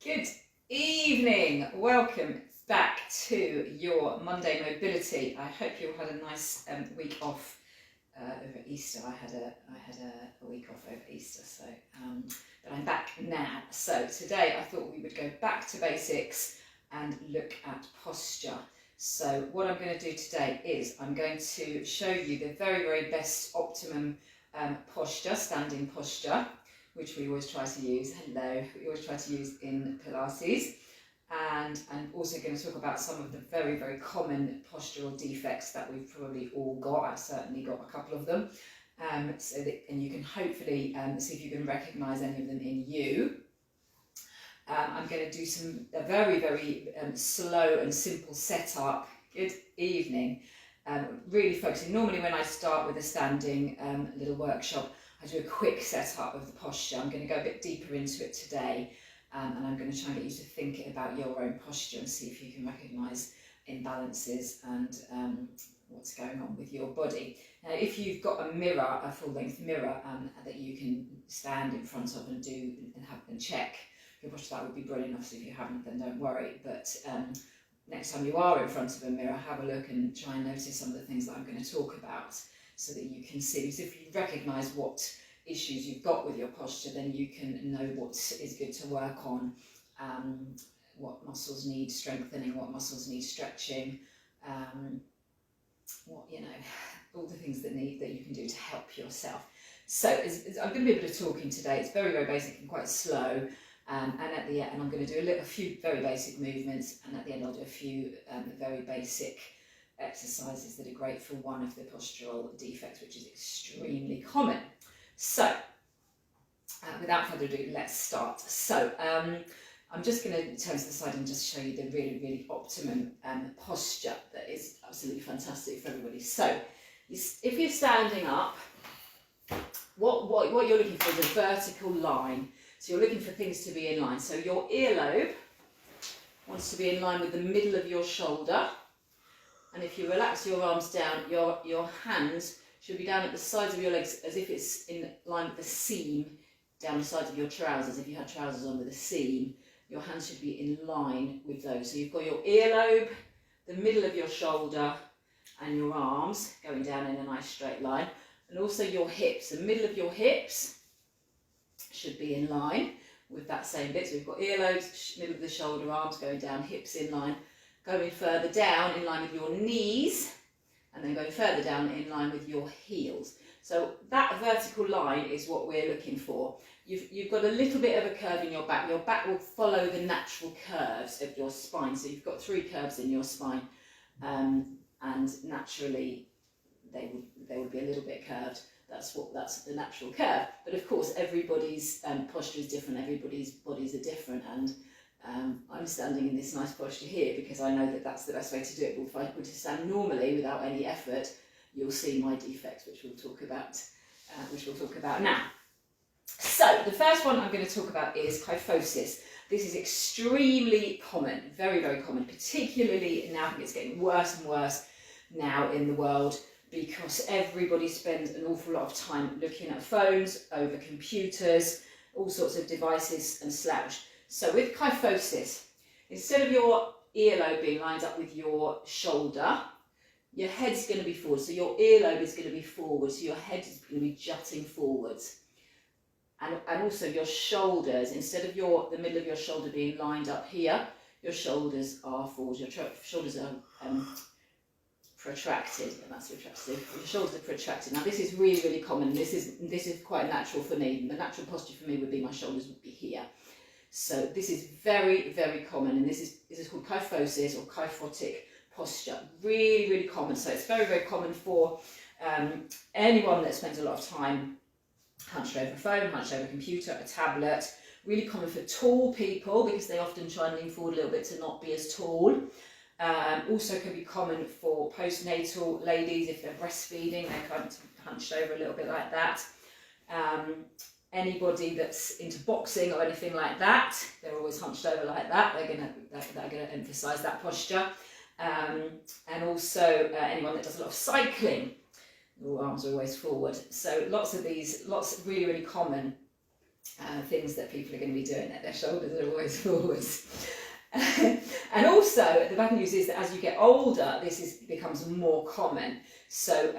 Good evening. Welcome back to your Monday mobility. I hope you all had a nice week off over Easter. I had a week off over Easter, so but I'm back now. So today I thought we would go back to basics and look at posture. So what I'm going to do today is I'm going to show you the very best optimum posture, standing posture, which we always try to use. We always try to use in Pilates. And I'm also going to talk about some of the very common postural defects that we've probably all got. I've certainly got a couple of them. And you can hopefully see if you can recognise any of them in you. I'm going to do a very slow and simple setup. Good evening. Really focusing. Normally when I start with a standing little workshop, I do a quick setup of the posture. I'm going to go a bit deeper into it today, and I'm going to try and get you to think about your own posture and see if you can recognise imbalances and what's going on with your body. Now, if you've got a mirror, a full-length mirror that you can stand in front of and do and check your posture, that would be brilliant. Obviously, if you haven't, then don't worry. But next time you are in front of a mirror, have a look and try and notice some of the things that I'm going to talk about, so that you can see. So if you recognise what issues you've got with your posture, then you can know what is good to work on, what muscles need strengthening, what muscles need stretching, all the things that you can do to help yourself. So I'm going to be able to talk in today. It's very basic and quite slow. And at the end, I'm going to do a few very basic movements, and at the end I'll do a few very basic exercises that are great for one of the postural defects, which is extremely common. So, without further ado, let's start. So, I'm just going to turn to the side and just show you the really optimum posture that is absolutely fantastic for everybody. So, if you're standing up, what you're looking for is a vertical line. So you're looking for things to be in line. So your earlobe wants to be in line with the middle of your shoulder. And if you relax your arms down, your hands should be down at the sides of your legs as if it's in line with the seam down the sides of your trousers. If you had trousers on with a seam, your hands should be in line with those. So you've got your earlobe, the middle of your shoulder, and your arms going down in a nice straight line. And also your hips, the middle of your hips should be in line with that same bit. So we've got earlobes, middle of the shoulder, arms going down, hips in line. Going further down in line with your knees, and then going further down in line with your heels. So that vertical line is what we're looking for. You've got a little bit of a curve in your back. Your back will follow the natural curves of your spine. So you've got 3 curves in your spine, and naturally they would be a little bit curved. That's the natural curve. But of course, everybody's posture is different. Everybody's bodies are different, and I'm standing in this nice posture here because I know that that's the best way to do it. But if I were to stand normally without any effort, you'll see my defects, which we'll talk about now. So the first one I'm going to talk about is kyphosis. This is extremely common, very common, particularly now. I think it's getting worse and worse now in the world, because everybody spends an awful lot of time looking at phones, over computers, all sorts of devices and slouch. So with kyphosis, instead of your earlobe being lined up with your shoulder, your head's going to be forward. So your earlobe is going to be forward, so your head is going to be jutting forwards. And also your shoulders, instead of the middle of your shoulder being lined up here, your shoulders are forward. Your shoulders are protracted, and that's retracted. Your shoulders are protracted. Now this is really common. This is quite natural for me. The natural posture for me would be my shoulders would be here. So this is very common, and this is called kyphosis or kyphotic posture. Really common. So it's very common for anyone that spends a lot of time hunched over a phone, hunched over a computer, a tablet. Really common for tall people because they often try and lean forward a little bit to not be as tall. Also can be common for postnatal ladies if they're breastfeeding. They're kind of hunched over a little bit like that. Anybody that's into boxing or anything like that, they're always hunched over like that. They're going to emphasise that posture. And also anyone that does a lot of cycling, your arms are always forward. So lots really common things that people are going to be doing, that their shoulders are always forwards. And also, the bad news is that as you get older, becomes more common. So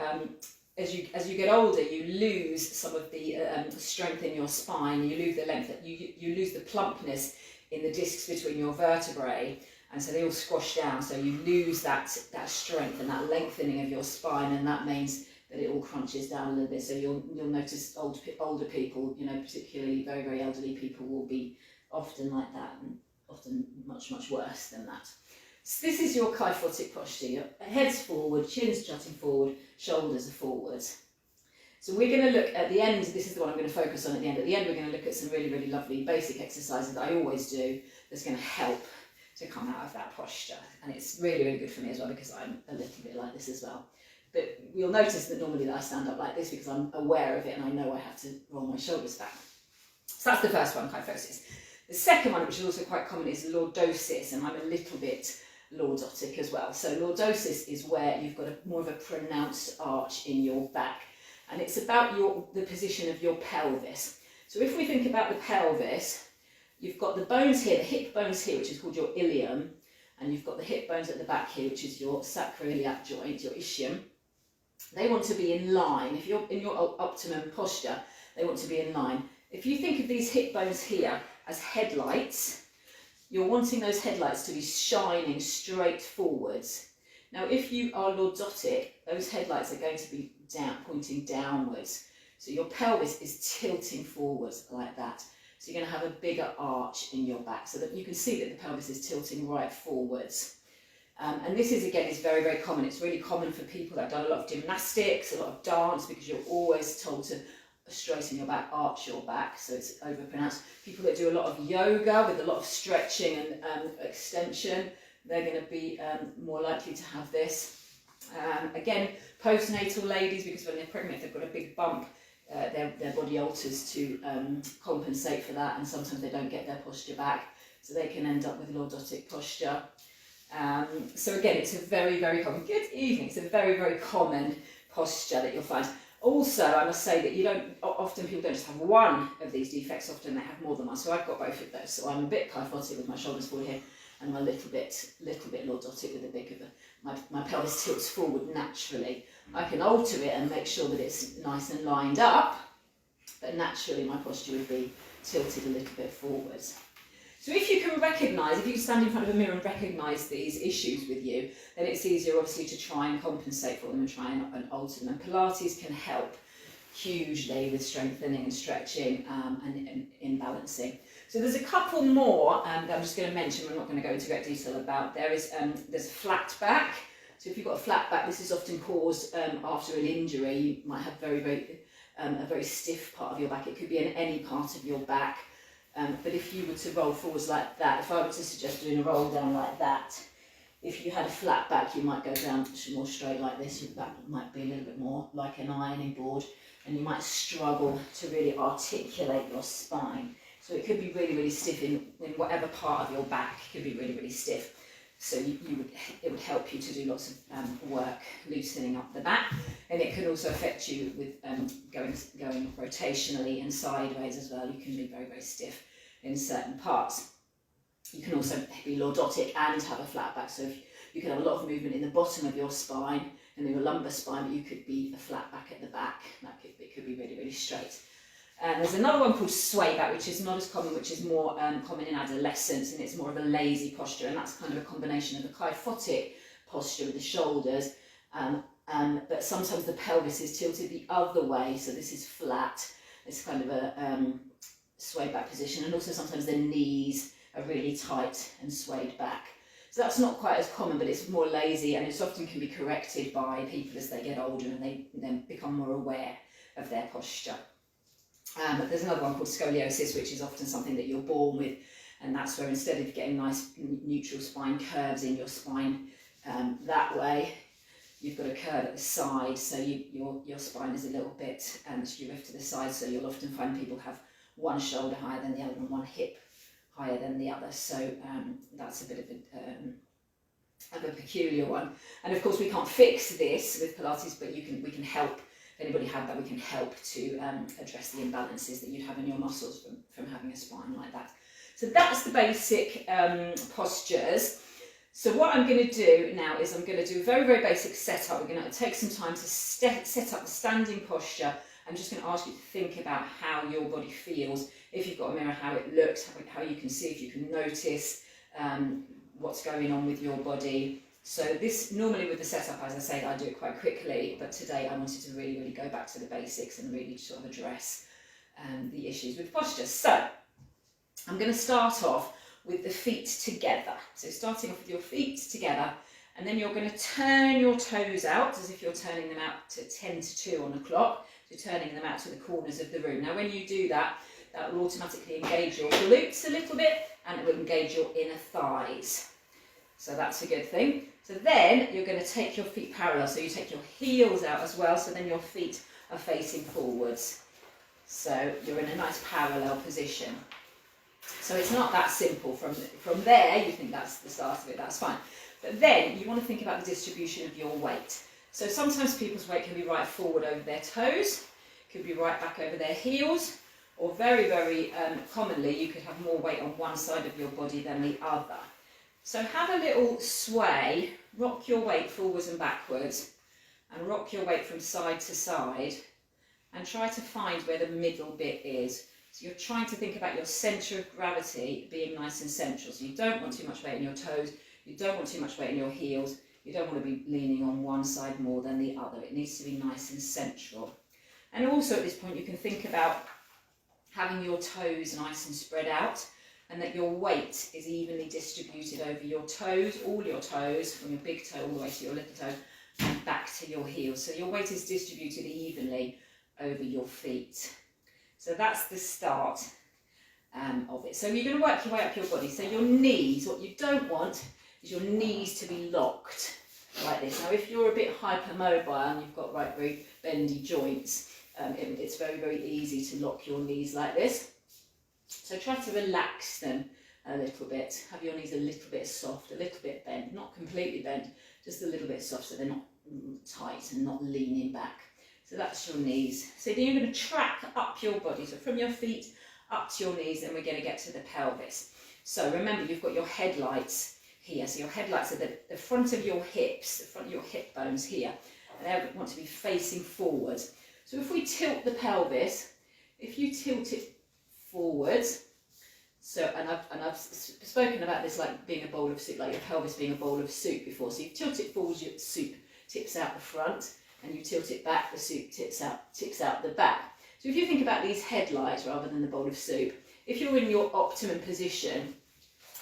as you get older, you lose some of the strength in your spine. You lose the length. You lose the plumpness in the discs between your vertebrae, and so they all squash down. So you lose that strength and that lengthening of your spine, and that means that it all crunches down a little bit. So you'll notice older people, particularly very, very elderly people, will be often like that, and often much, much worse than that. So this is your kyphotic posture. Your head's forward, chin's jutting forward, shoulders are forward. So we're going to look at the end, this is the one I'm going to focus on at the end. At the end we're going to look at some really, really lovely basic exercises that I always do that's going to help to come out of that posture. And it's really, really good for me as well, because I'm a little bit like this as well. But you'll notice that normally that I stand up like this because I'm aware of it and I know I have to roll my shoulders back. So that's the first one, kyphosis. The second one, which is also quite common, is lordosis, and I'm a little bit lordotic as well. So lordosis is where you've got more of a pronounced arch in your back, and it's about the position of your pelvis. So if we think about the pelvis, you've got the bones here, the hip bones here, which is called your ilium, and you've got the hip bones at the back here, which is your sacroiliac joint, your ischium. They want to be in line. If you're in your optimum posture, they want to be in line. If you think of these hip bones here as headlights, you're wanting those headlights to be shining straight forwards. Now, if you are lordotic, those headlights are going to be pointing downwards. So your pelvis is tilting forwards like that. So you're going to have a bigger arch in your back, so that you can see that the pelvis is tilting right forwards. And this is very, very common. It's really common for people that have done a lot of gymnastics, a lot of dance, because you're always told to straighten your back, arch your back, so it's overpronounced. People that do a lot of yoga with a lot of stretching and extension, they're going to be more likely to have this. Again, postnatal ladies, because when they're pregnant, they've got a big bump, their body alters to compensate for that, and sometimes they don't get their posture back, so they can end up with lordotic posture. So again, it's a very, very common, good evening, it's a very, very common posture that you'll find. Also, I must say that often people don't just have one of these defects, often they have more than one. So I've got both of those. So I'm a bit kyphotic with my shoulders forward here, and I'm a little bit lordotic with a bit of my pelvis tilts forward naturally. I can alter it and make sure that it's nice and lined up, but naturally my posture would be tilted a little bit forwards. So if you can stand in front of a mirror and recognise these issues with you, then it's easier obviously to try and compensate for them and try and alter them. And Pilates can help hugely with strengthening and stretching and in balancing. So there's a couple more that I'm just going to mention, I'm not going to go into great detail about. There's flat back. So if you've got a flat back, this is often caused after an injury. You might have a very stiff part of your back. It could be in any part of your back. But if you were to roll forwards like that, if I were to suggest doing a roll down like that, if you had a flat back, you might go down more straight like this. Your back might be a little bit more like an ironing board, and you might struggle to really articulate your spine. So it could be really, really stiff in whatever part of your back. It could be really, really stiff. So it would help you to do lots of work loosening up the back, and it can also affect you with going rotationally and sideways as well. You can be very, very stiff in certain parts. You can also be lordotic and have a flat back, so you can have a lot of movement in the bottom of your spine and in your lumbar spine, but you could be a flat back at the back. It could be really, really straight. And there's another one called sway back, which is not as common, which is more common in adolescence, and it's more of a lazy posture, and that's kind of a combination of a kyphotic posture with the shoulders, but sometimes the pelvis is tilted the other way, so this is flat. It's kind of a sway back position, and also sometimes the knees are really tight and swayed back. So that's not quite as common, but it's more lazy, and it often can be corrected by people as they get older and they then become more aware of their posture. There's another one called scoliosis, which is often something that you're born with, and that's where instead of getting nice neutral spine curves in your spine that way, you've got a curve at the side, so your spine is a little bit skewed to the side, so you'll often find people have one shoulder higher than the other and one hip higher than the other, so that's a bit of a peculiar one. And of course we can't fix this with Pilates, but we can help if anybody had that, we can help to address the imbalances that you'd have in your muscles from having a spine like that. So that's the basic postures. So what I'm going to do now is I'm going to do a very, very basic setup. We're going to take some time to set up the standing posture. I'm just going to ask you to think about how your body feels. If you've got a mirror, how it looks, how you can see, if you can notice what's going on with your body. So this, normally with the setup, as I say, I do it quite quickly, but today I wanted to really, really go back to the basics and really sort of address the issues with posture. So I'm going to start off with the feet together. So starting off with your feet together, and then you're going to turn your toes out as if you're turning them out to 10 to 2 on the clock. So turning them out to the corners of the room. Now when you do that, that will automatically engage your glutes a little bit, and it will engage your inner thighs. So that's a good thing. So then you're going to take your feet parallel. So you take your heels out as well, so then your feet are facing forwards. So you're in a nice parallel position. So it's not that simple. From there, you think that's the start of it, that's fine. But then you want to think about the distribution of your weight. So sometimes people's weight can be right forward over their toes, could be right back over their heels, or very, very commonly you could have more weight on one side of your body than the other. So have a little sway, rock your weight forwards and backwards, and rock your weight from side to side, and try to find where the middle bit is. So you're trying to think about your centre of gravity being nice and central. So you don't want too much weight in your toes, you don't want too much weight in your heels, you don't want to be leaning on one side more than the other. It needs to be nice and central. And also at this point you can think about having your toes nice and spread out, and that your weight is evenly distributed over your toes, all your toes, from your big toe all the way to your little toe, and back to your heels. So your weight is distributed evenly over your feet. So that's the start of it. So you're going to work your way up your body. So your knees, what you don't want is your knees to be locked like this. Now if you're a bit hypermobile and you've got right very bendy joints, it's very, very easy to lock your knees like this. So try to relax them a little bit. Have your knees a little bit soft, a little bit bent, not completely bent, just a little bit soft so they're not tight and not leaning back. So that's your knees. So then you're going to track up your body. So from your feet up to your knees, then we're going to get to the pelvis. So remember, you've got your headlights here. So your headlights are the front of your hips, the front of your hip bones here. And they want to be facing forward. So if we tilt the pelvis, if you tilt it forwards, so and I've spoken about this like being a bowl of soup, like your pelvis being a bowl of soup before. So you tilt it forwards, your soup tips out the front, and you tilt it back, the soup tips out the back. So if you think about these headlights rather than the bowl of soup, if you're in your optimum position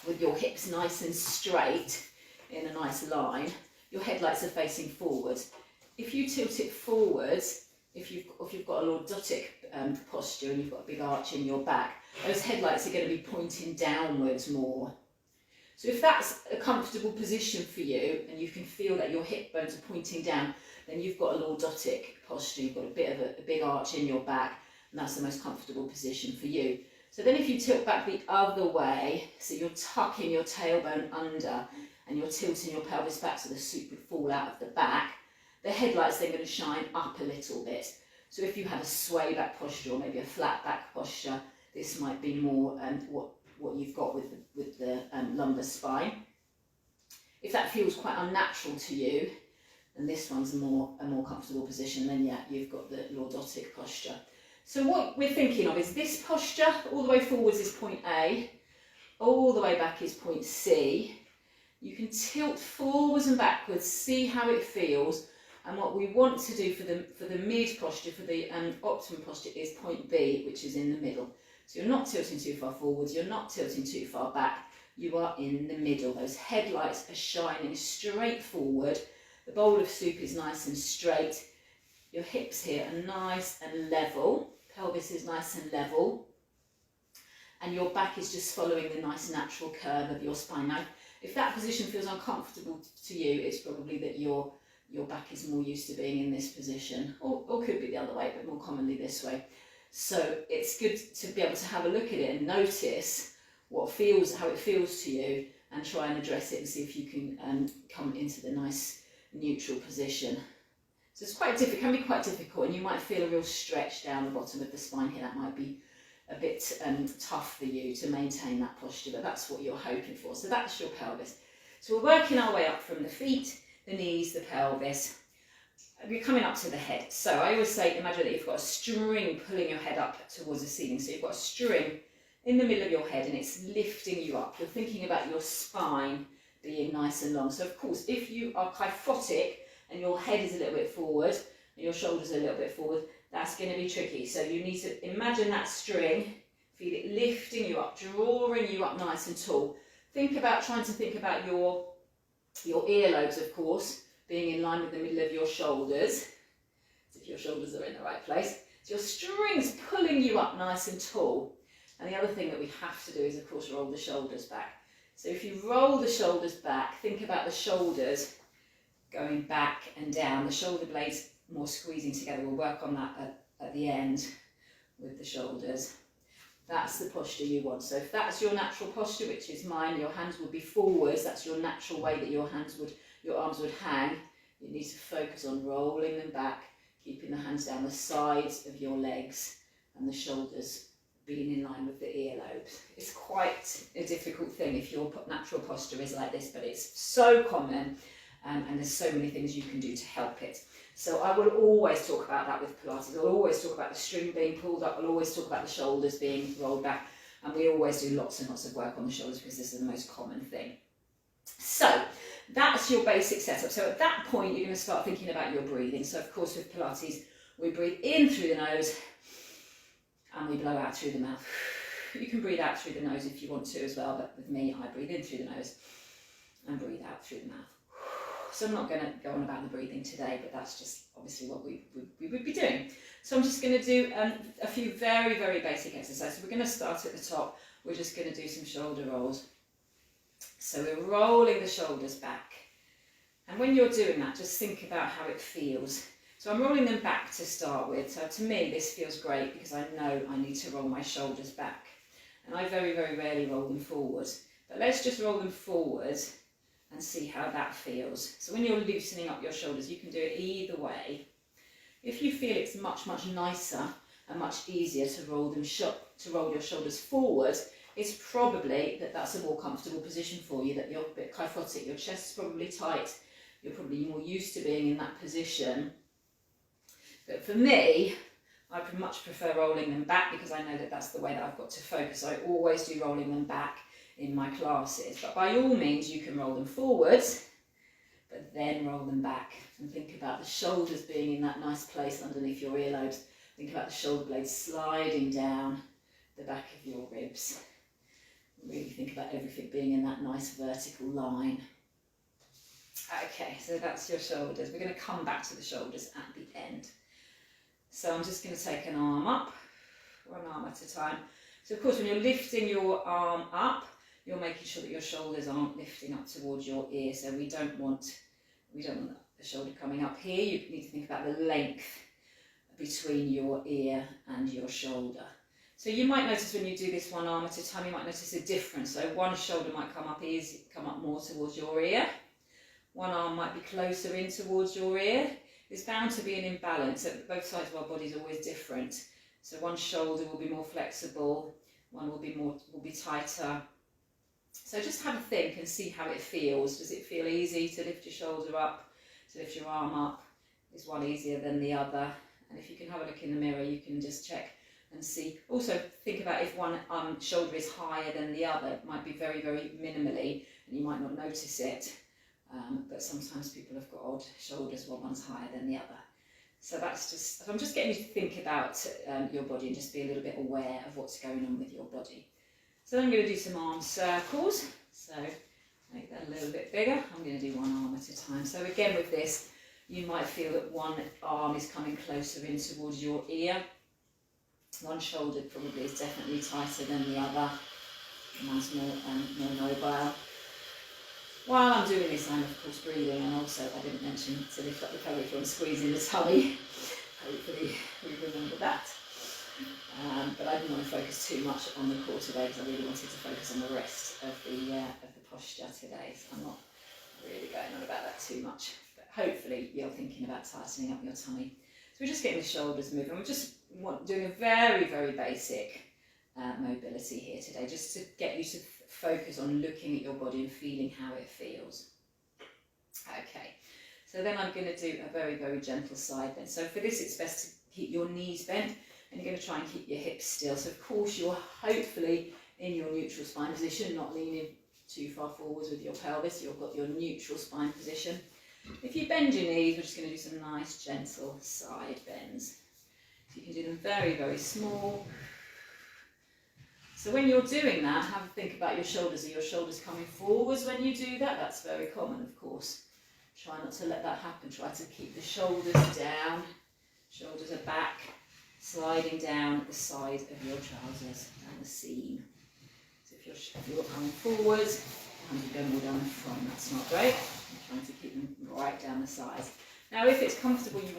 with your hips nice and straight in a nice line, your headlights are facing forwards. If you tilt it forwards, if you've got a lordotic posture and you've got a big arch in your back, those headlights are going to be pointing downwards more. So if that's a comfortable position for you and you can feel that your hip bones are pointing down, then you've got a lordotic posture, you've got a bit of a big arch in your back, and that's the most comfortable position for you. So then if you tilt back the other way, so you're tucking your tailbone under and you're tilting your pelvis back so the soup would fall out of the back, the headlight's then going to shine up a little bit. So if you have a sway back posture or maybe a flat back posture, this might be more what you've got with the lumbar spine. If that feels quite unnatural to you, and this one's a more comfortable position, then yeah, you've got the lordotic posture. So what we're thinking of is this posture, all the way forwards is point A, all the way back is point C. You can tilt forwards and backwards, see how it feels. And what we want to do for the mid posture, for the optimum posture, is point B, which is in the middle. So you're not tilting too far forwards, you're not tilting too far back, you are in the middle. Those headlights are shining straight forward. The bowl of soup is nice and straight. Your hips here are nice and level. Pelvis is nice and level. And your back is just following the nice natural curve of your spine. Now, if that position feels uncomfortable to you, it's probably that your back is more used to being in this position, or could be the other way, but more commonly this way. So it's good to be able to have a look at it and notice how it feels to you, and try and address it and see if you can come into the nice neutral position. So it's quite difficult, can be quite difficult, and you might feel a real stretch down the bottom of the spine here. That might be a bit tough for you to maintain that posture, but that's what you're hoping for. So that's your pelvis. So we're working our way up from the feet, the knees, the pelvis. We're coming up to the head. So I always say, imagine that you've got a string pulling your head up towards the ceiling. So you've got a string in the middle of your head and it's lifting you up. You're thinking about your spine being nice and long. So of course, if you are kyphotic and your head is a little bit forward and your shoulders are a little bit forward, that's going to be tricky. So you need to imagine that string, feel it lifting you up, drawing you up nice and tall. Trying to think about your earlobes, of course, being in line with the middle of your shoulders, if your shoulders are in the right place. So your string's pulling you up nice and tall. And the other thing that we have to do is, of course, roll the shoulders back. So if you roll the shoulders back, think about the shoulders going back and down, the shoulder blades more squeezing together. We'll work on that at the end with the shoulders. That's the posture you want. So if that's your natural posture, which is mine, your hands would be forwards, that's your natural way that your arms would hang. You need to focus on rolling them back, keeping the hands down the sides of your legs and the shoulders being in line with the earlobes. It's quite a difficult thing if your natural posture is like this, but it's so common and there's so many things you can do to help it. So I will always talk about that with Pilates. I'll always talk about the string being pulled up. I'll always talk about the shoulders being rolled back. And we always do lots and lots of work on the shoulders because this is the most common thing. So that's your basic setup. So at that point, you're going to start thinking about your breathing. So of course, with Pilates, we breathe in through the nose and we blow out through the mouth. You can breathe out through the nose if you want to as well, but with me, I breathe in through the nose and breathe out through the mouth. So I'm not going to go on about the breathing today, but that's just obviously what we would be doing. So I'm just going to do a few very, very basic exercises. We're going to start at the top. We're just going to do some shoulder rolls. So we're rolling the shoulders back. And when you're doing that, just think about how it feels. So I'm rolling them back to start with. So to me, this feels great because I know I need to roll my shoulders back. And I very, very rarely roll them forward. But let's just roll them forward and see how that feels. So when you're loosening up your shoulders, you can do it either way. If you feel it's much, much nicer and much easier to roll your shoulders forward, it's probably that's a more comfortable position for you, that you're a bit kyphotic, your chest's probably tight, you're probably more used to being in that position. But for me, I much prefer rolling them back because I know that that's the way that I've got to focus. I always do rolling them back in my classes, but by all means you can roll them forwards, but then roll them back and think about the shoulders being in that nice place underneath your earlobes. Think about the shoulder blades sliding down the back of your ribs. Really think about everything being in that nice vertical line. Okay, so that's your shoulders. We're going to come back to the shoulders at the end. So I'm just going to take an arm up, one arm at a time. So of course when you're lifting your arm up, you're making sure that your shoulders aren't lifting up towards your ear. So we don't want the shoulder coming up here. You need to think about the length between your ear and your shoulder. So you might notice when you do this one arm at a time, you might notice a difference. So one shoulder might come up more towards your ear. One arm might be closer in towards your ear. There's bound to be an imbalance. So both sides of our body is always different. So one shoulder will be more flexible, one will be tighter. So just have a think and see how it feels. Does it feel easy to lift your shoulder up, to lift your arm up? Is one easier than the other? And if you can have a look in the mirror, you can just check and see. Also think about if one shoulder is higher than the other. It might be very, very minimally and you might not notice it. But sometimes people have got odd shoulders while one's higher than the other. So I'm just getting you to think about your body and just be a little bit aware of what's going on with your body. So then I'm going to do some arm circles. So make that a little bit bigger. I'm going to do one arm at a time. So again with this, you might feel that one arm is coming closer in towards your ear. One shoulder probably is definitely tighter than the other. One's more mobile. While I'm doing this, I'm of course breathing, and also I didn't mention to lift up the pelvic floor and squeezing the tummy. Hopefully we remember that. But I didn't want to focus too much on the core today because I really wanted to focus on the rest of the posture today. So I'm not really going on about that too much. But hopefully you're thinking about tightening up your tummy. So we're just getting the shoulders moving. We're just doing a very, very basic mobility here today, just to get you to focus on looking at your body and feeling how it feels. Okay, so then I'm going to do a very, very gentle side bend. So for this, it's best to keep your knees bent, and you're going to try and keep your hips still. So of course you're hopefully in your neutral spine position, not leaning too far forwards with your pelvis. You've got your neutral spine position. If you bend your knees, we're just going to do some nice gentle side bends. So you can do them very, very small. So when you're doing that, have a think about your shoulders. Are your shoulders coming forwards when you do that? That's very common, of course. Try not to let that happen. Try to keep the shoulders down. Shoulders are back, sliding down the side of your trousers and the seam. So if you're coming forwards, and you're going more down the front, that's not great. I'm trying to keep them right down the sides. Now, if it's comfortable, you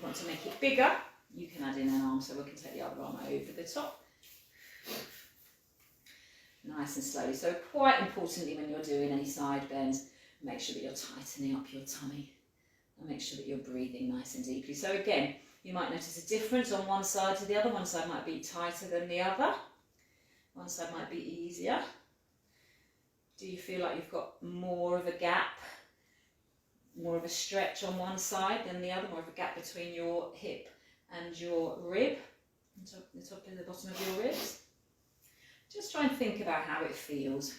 want to make it bigger, you can add in an arm, so we can take the other arm over the top. Nice and slowly. So quite importantly, when you're doing any side bends, make sure that you're tightening up your tummy and make sure that you're breathing nice and deeply. So again, you might notice a difference on one side to the other. One side might be tighter than the other. One side might be easier. Do you feel like you've got more of a gap, more of a stretch on one side than the other, more of a gap between your hip and your rib, the top and the bottom of your ribs? Just try and think about how it feels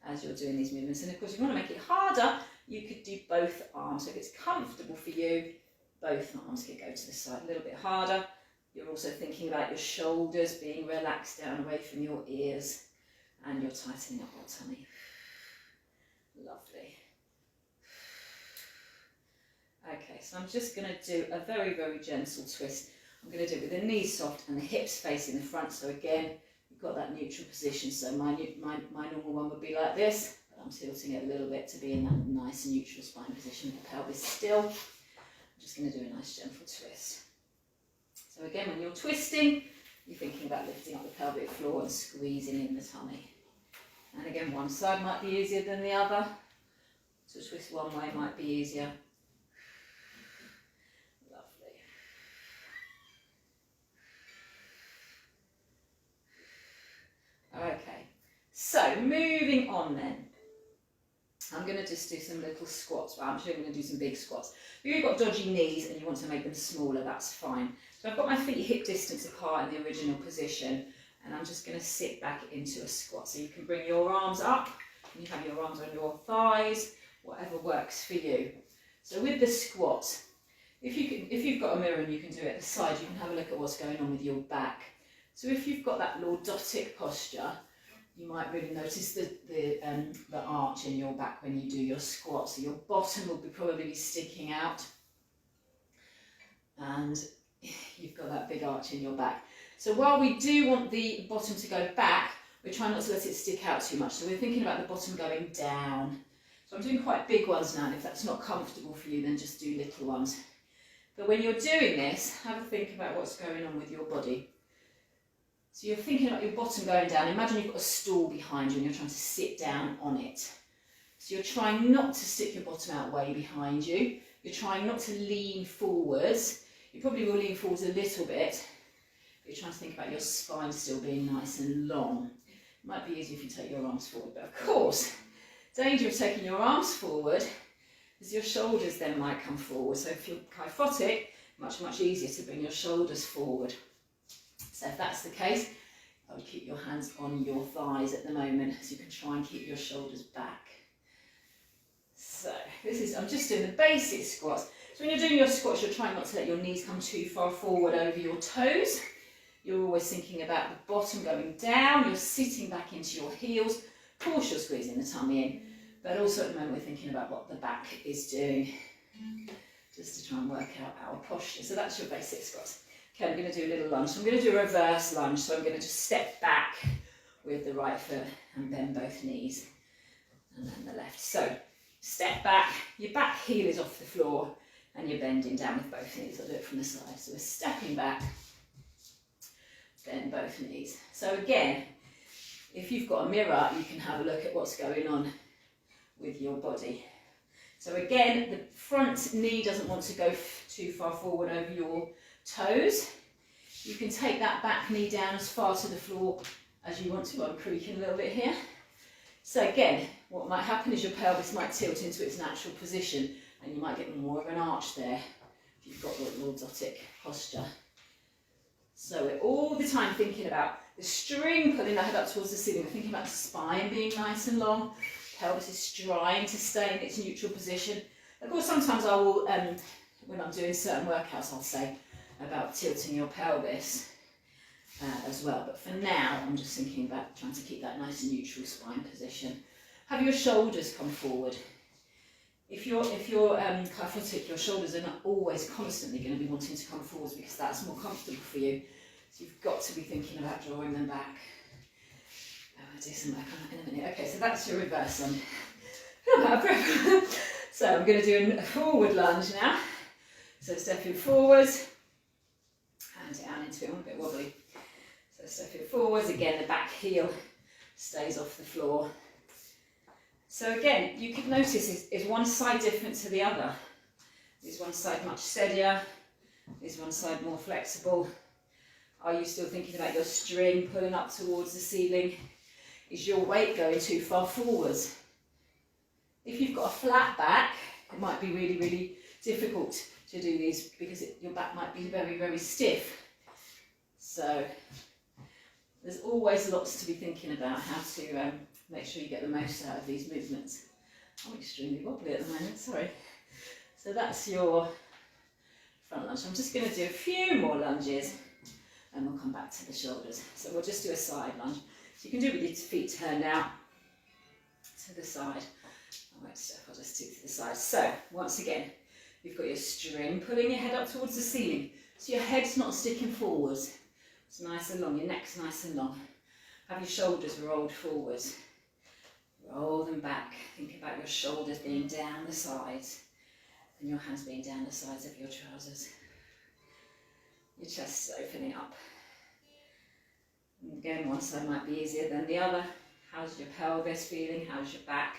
as you're doing these movements. And of course, if you want to make it harder, you could do both arms. So if it's comfortable for you, both arms could go to the side a little bit harder. You're also thinking about your shoulders being relaxed down away from your ears, and you're tightening up your tummy. Lovely. Okay, so I'm just going to do a very, very gentle twist. I'm going to do it with the knees soft and the hips facing the front. So again, you've got that neutral position. So my normal one would be like this, but I'm tilting it a little bit to be in that nice neutral spine position with the pelvis still. I'm just going to do a nice gentle twist. So again, when you're twisting, you're thinking about lifting up the pelvic floor and squeezing in the tummy. And again, one side might be easier than the other. So twist one way might be easier. Lovely. Okay, so moving on then. I'm going to just do some little squats. Well, I'm actually going to do some big squats. If you've got dodgy knees and you want to make them smaller, that's fine. So I've got my feet hip distance apart in the original position, and I'm just going to sit back into a squat. So you can bring your arms up, and you have your arms on your thighs, whatever works for you. So with the squat, if you've got a mirror and you can do it at the side, you can have a look at what's going on with your back. So if you've got that Lordotic posture, you might really notice the arch in your back when you do your squat. So your bottom will probably be sticking out, and you've got that big arch in your back. So while we do want the bottom to go back, we're trying not to let it stick out too much. So we're thinking about the bottom going down. So I'm doing quite big ones now, and if that's not comfortable for you, then just do little ones. But when you're doing this, have a think about what's going on with your body. So you're thinking about your bottom going down. Imagine you've got a stool behind you and you're trying to sit down on it. So you're trying not to stick your bottom out way behind you. You're trying not to lean forwards. You probably will lean forwards a little bit, but you're trying to think about your spine still being nice and long. It might be easier if you take your arms forward, but of course, danger of taking your arms forward is your shoulders then might come forward. So if you're kyphotic, much easier to bring your shoulders forward. So if that's the case, I would keep your hands on your thighs at the moment, so you can try and keep your shoulders back. So I'm just doing the basic squats. So when you're doing your squats, you're trying not to let your knees come too far forward over your toes. You're always thinking about the bottom going down. You're sitting back into your heels. Of course, you're squeezing the tummy in, but also at the moment we're thinking about what the back is doing, just to try and work out our posture. So that's your basic squats. Okay, I'm going to do a little lunge. So I'm going to do a reverse lunge. So I'm going to just step back with the right foot and bend both knees, and then the left. So step back, your back heel is off the floor, and you're bending down with both knees. I'll do it from the side. So we're stepping back, bend both knees. So again, if you've got a mirror, you can have a look at what's going on with your body. So again, the front knee doesn't want to go too far forward over your toes. You can take that back knee down as far to the floor as you want to. I'm creaking a little bit here. So again, what might happen is your pelvis might tilt into its natural position and you might get more of an arch there if you've got the Lordotic posture. So we're all the time thinking about the string pulling the head up towards the ceiling. We're thinking about the spine being nice and long. Pelvis is trying to stay in its neutral position. Of course, sometimes I will, when I'm doing certain workouts, I'll say about tilting your pelvis as well. But for now, I'm just thinking about trying to keep that nice and neutral spine position. Have your shoulders come forward. If you're kyphotic, your shoulders are not always constantly going to be wanting to come forwards because that's more comfortable for you. So you've got to be thinking about drawing them back. I'll do some work on that in a minute. Okay, so that's your reverse lunge. I'm out of breath. So I'm going to do a forward lunge now. So stepping forwards and down into it. I'm a bit wobbly. So stepping forwards, again the back heel stays off the floor. So again, you could notice is one side different to the other? Is one side much steadier? Is one side more flexible? Are you still thinking about your string pulling up towards the ceiling? Is your weight going too far forwards? If you've got a flat back, it might be really, really difficult to do these because your back might be very, very stiff. So there's always lots to be thinking about how to make sure you get the most out of these movements. I'm extremely wobbly at the moment, sorry. So that's your front lunge. I'm just going to do a few more lunges and we'll come back to the shoulders. So we'll just do a side lunge. So you can do it with your feet turned out to the side. I won't step, I'll just do it to the side. So once again, you've got your string pulling your head up towards the ceiling. So your head's not sticking forwards. It's nice and long, your neck's nice and long. Have your shoulders rolled forwards. Roll them back. Think about your shoulders being down the sides and your hands being down the sides of your trousers. Your chest is opening up. And again, one side might be easier than the other. How's your pelvis feeling? How's your back?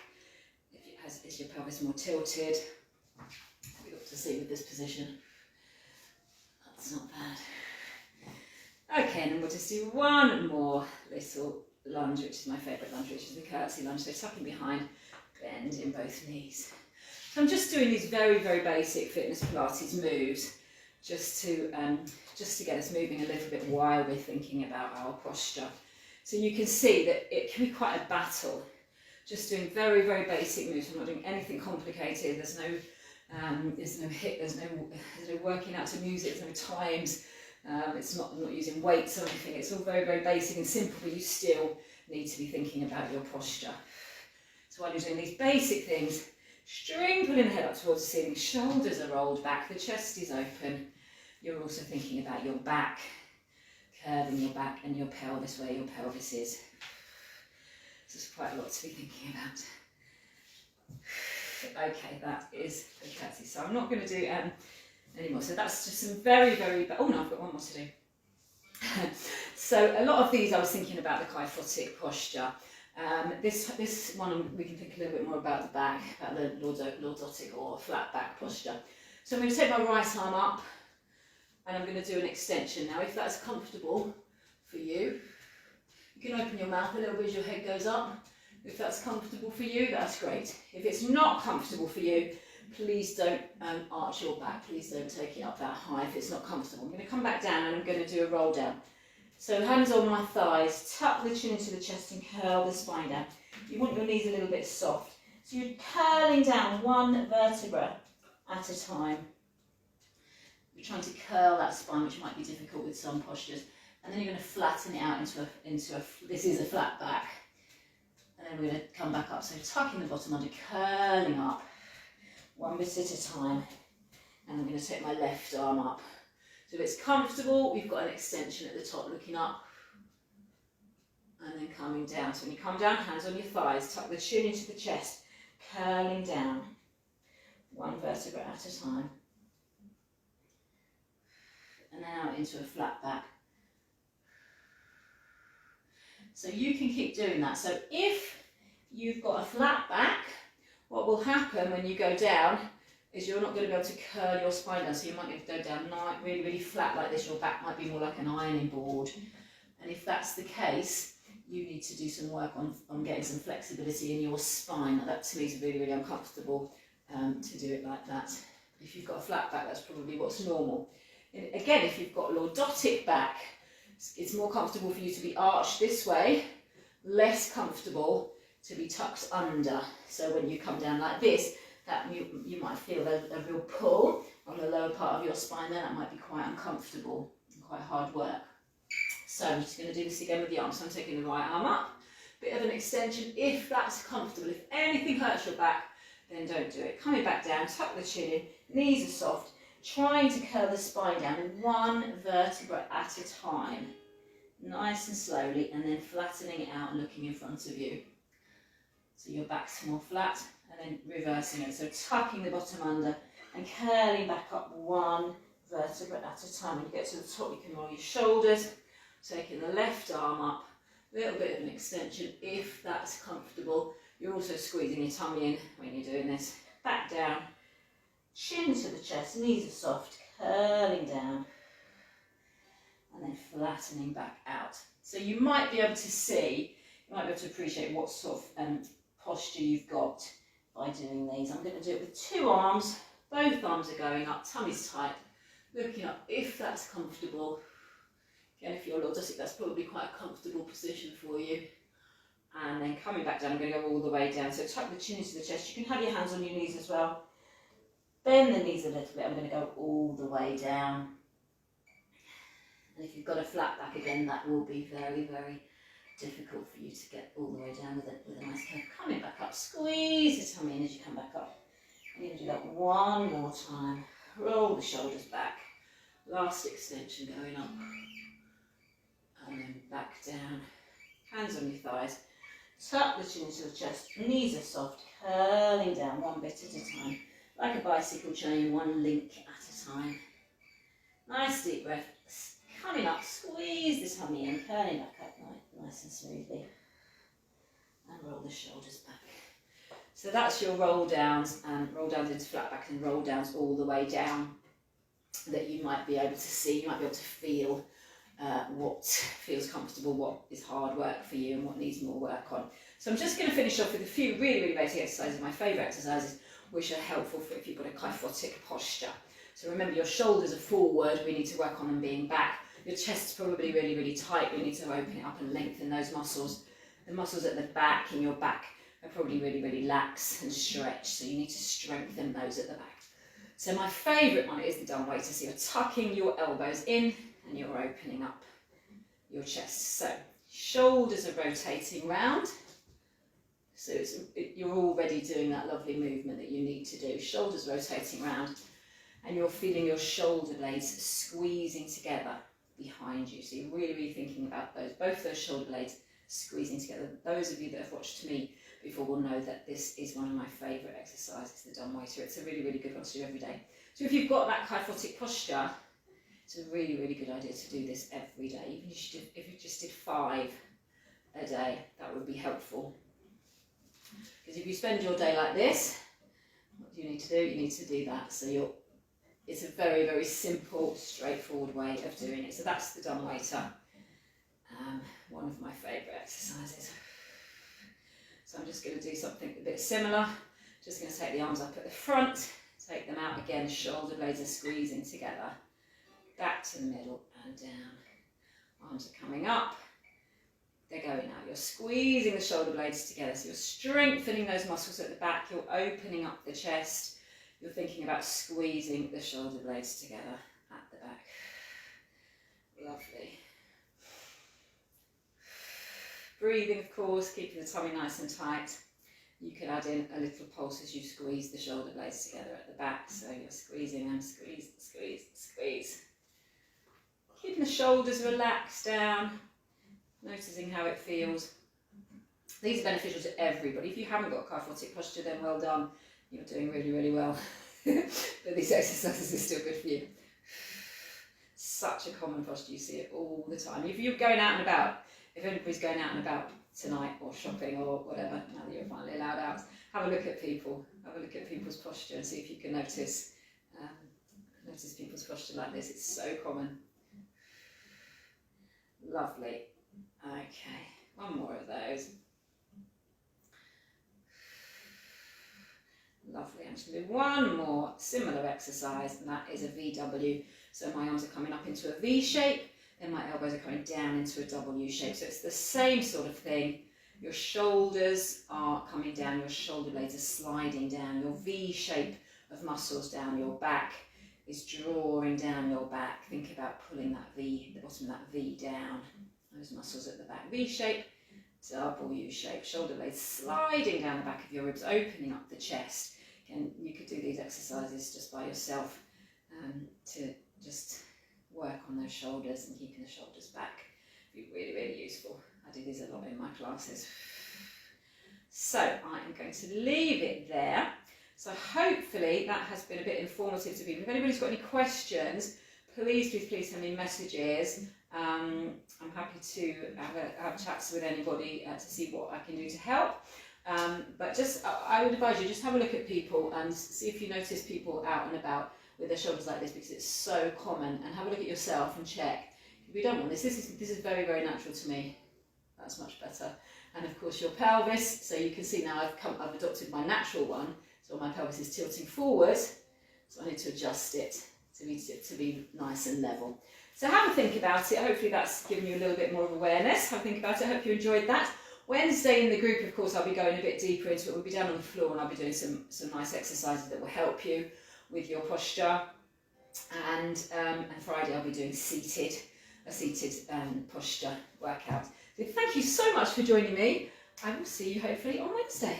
Is your pelvis more tilted? We've got to see with this position. That's not bad. Okay, and then we'll just do one more little lunge, which is my favourite lunge, which is the curtsy lunge. So tucking behind, bend in both knees. So I'm just doing these very, very basic fitness Pilates moves just to get us moving a little bit while we're thinking about our posture. So you can see that it can be quite a battle. Just doing very, very basic moves. I'm not doing anything complicated. There's no hit. There's no working out to music. There's no times. I'm not using weights or anything. It's all very, very basic and simple, but you still need to be thinking about your posture. So while you're doing these basic things, string pulling the head up towards the ceiling, shoulders are rolled back, the chest is open. You're also thinking about your back, curving your back and your pelvis, where your pelvis is. There's quite a lot to be thinking about. Okay, that is the curtsy. So I'm not going to do anymore. So that's just some very, very, oh no, I've got one more to do. So a lot of these I was thinking about the kyphotic posture. This one we can think a little bit more about the back, about the Lordotic or flat back posture. So I'm going to take my right arm up and I'm going to do an extension. Now if that's comfortable for you, you can open your mouth a little bit as your head goes up. If that's comfortable for you, that's great. If it's not comfortable for you, please don't arch your back. Please don't take it up that high if it's not comfortable. I'm going to come back down and I'm going to do a roll down. So hands on my thighs, tuck the chin into the chest and curl the spine down. You want your knees a little bit soft. So you're curling down one vertebra at a time. You're trying to curl that spine, which might be difficult with some postures. And then you're going to flatten it out into a this is a flat back. And then we're going to come back up. So tucking the bottom under, curling up, one bit at a time. And I'm going to take my left arm up. So if it's comfortable, we've got an extension at the top looking up. And then coming down. So when you come down, hands on your thighs, tuck the chin into the chest, curling down, one vertebra at a time. And then out into a flat back. So you can keep doing that. So if you've got a flat back What will happen when you go down is you're not going to be able to curl your spine down, so you might need to go down really, really flat like this. Your back might be more like an ironing board. And if that's the case, you need to do some work on getting some flexibility in your spine. That to me is really, really uncomfortable to do it like that. If you've got a flat back, that's probably what's normal. And again, if you've got a lordotic back, it's more comfortable for you to be arched this way, less comfortable to be tucked under. So when you come down like this, that you might feel a real pull on the lower part of your spine there. That might be quite uncomfortable and quite hard work. So I'm just going to do this again with the arms. So I'm taking the right arm up, bit of an extension if that's comfortable. If anything hurts your back, then don't do it. Coming back down, tuck the chin in, knees are soft, trying to curl the spine down in one vertebra at a time. Nice and slowly, and then flattening it out and looking in front of you. So your back's more flat, and then reversing it. So tucking the bottom under and curling back up one vertebra at a time. When you get to the top, you can roll your shoulders, taking the left arm up, a little bit of an extension if that's comfortable. You're also squeezing your tummy in when you're doing this. Back down, chin to the chest, knees are soft, curling down, and then flattening back out. So you might be able to see, you might be able to appreciate what sort of posture you've got by doing these. I'm going to do it with two arms, both arms are going up, tummy's tight, looking up if that's comfortable. Again, if you're lordotic, that's probably quite a comfortable position for you. And then coming back down, I'm going to go all the way down. So tuck the chin into the chest. You can have your hands on your knees as well. Bend the knees a little bit. I'm going to go all the way down. And if you've got a flat back again, that will be very, very difficult for you to get all the way down with a nice curve. Coming back up, squeeze the tummy in as you come back up. I'm going to do that one more time. Roll the shoulders back. Last extension going up. And then back down. Hands on your thighs. Tuck the chin into the chest. Knees are soft, curling down one bit at a time. Like a bicycle chain, one link at a time. Nice deep breath. Coming up, squeeze the tummy in, curling back up nice and smoothly. And roll the shoulders back. So that's your roll downs into flat back and roll downs all the way down that you might be able to see, you might be able to feel what feels comfortable, what is hard work for you and what needs more work on. So I'm just going to finish off with a few really, really basic exercises, my favourite exercises, which are helpful for if you've got a kyphotic posture. So remember, your shoulders are forward, we need to work on them being back. Your chest's probably really, really tight, we need to open it up and lengthen those muscles. The muscles at the back in your back are probably really, really lax and stretched, so you need to strengthen those at the back. So my favourite one is the dumb waiter. So you're tucking your elbows in and you're opening up your chest. So shoulders are rotating round. So you're already doing that lovely movement that you need to do. Shoulders rotating round, and you're feeling your shoulder blades squeezing together behind you. So you're really, really thinking about both those shoulder blades squeezing together. Those of you that have watched me before will know that this is one of my favourite exercises, the dumb waiter. It's a really, really good one to do every day. So if you've got that kyphotic posture, it's a really, really good idea to do this every day. Even if you just did 5 a day, that would be helpful. Because if you spend your day like this, what do you need to do? You need to do that. So it's a very, very simple, straightforward way of doing it. So that's the dumb waiter, one of my favourite exercises. So I'm just going to do something a bit similar. Just going to take the arms up at the front, take them out again, shoulder blades are squeezing together. Back to the middle and down. Arms are coming up, they're going out. You're squeezing the shoulder blades together, so you're strengthening those muscles at the back, you're opening up the chest, you're thinking about squeezing the shoulder blades together at the back. Lovely. Breathing, of course, keeping the tummy nice and tight. You can add in a little pulse as you squeeze the shoulder blades together at the back, so you're squeezing and squeeze, squeeze, squeeze. Keeping the shoulders relaxed down, noticing how it feels. These are beneficial to everybody. If you haven't got kyphotic posture, then well done. You're doing really, really well. But these exercises are still good for you. Such a common posture, you see it all the time. If you're going out and about if anybody's going out and about tonight or shopping or whatever, now that you're finally allowed out, have a look at people, have a look at people's posture and see if you can notice people's posture like this. It's so common. Lovely. Okay, one more of those. Lovely. I'm just going to do one more similar exercise, and that is a VW. So my arms are coming up into a V shape, then my elbows are coming down into a W shape. So it's the same sort of thing. Your shoulders are coming down, your shoulder blades are sliding down, your V shape of muscles down your back is drawing down your back. Think about pulling that V, the bottom of that V down. Those muscles at the back. V shape, double U shape. Shoulder blades sliding down the back of your ribs, opening up the chest. And you could do these exercises just by yourself to just work on those shoulders and keeping the shoulders back. Be really, really useful. I do these a lot in my classes. So I am going to leave it there. So hopefully that has been a bit informative to people. If anybody's got any questions, please send me messages. I'm happy to have chats with anybody to see what I can do to help. But just, I would advise you, just have a look at people and see if you notice people out and about with their shoulders like this, because it's so common. And have a look at yourself and check. If you don't want this, this is very, very natural to me. That's much better. And of course your pelvis, so you can see now I've adopted my natural one, so my pelvis is tilting forward, so I need to adjust it to be nice and level. So have a think about it. Hopefully that's given you a little bit more of awareness. Have a think about it. I hope you enjoyed that. Wednesday in the group, of course, I'll be going a bit deeper into it. We'll be down on the floor and I'll be doing some nice exercises that will help you with your posture. And Friday I'll be doing a seated posture workout. So thank you so much for joining me. I will see you hopefully on Wednesday.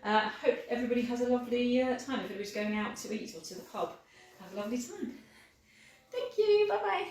Hope everybody has a lovely time. If everybody's going out to eat or to the pub, have a lovely time. Thank you. Bye bye.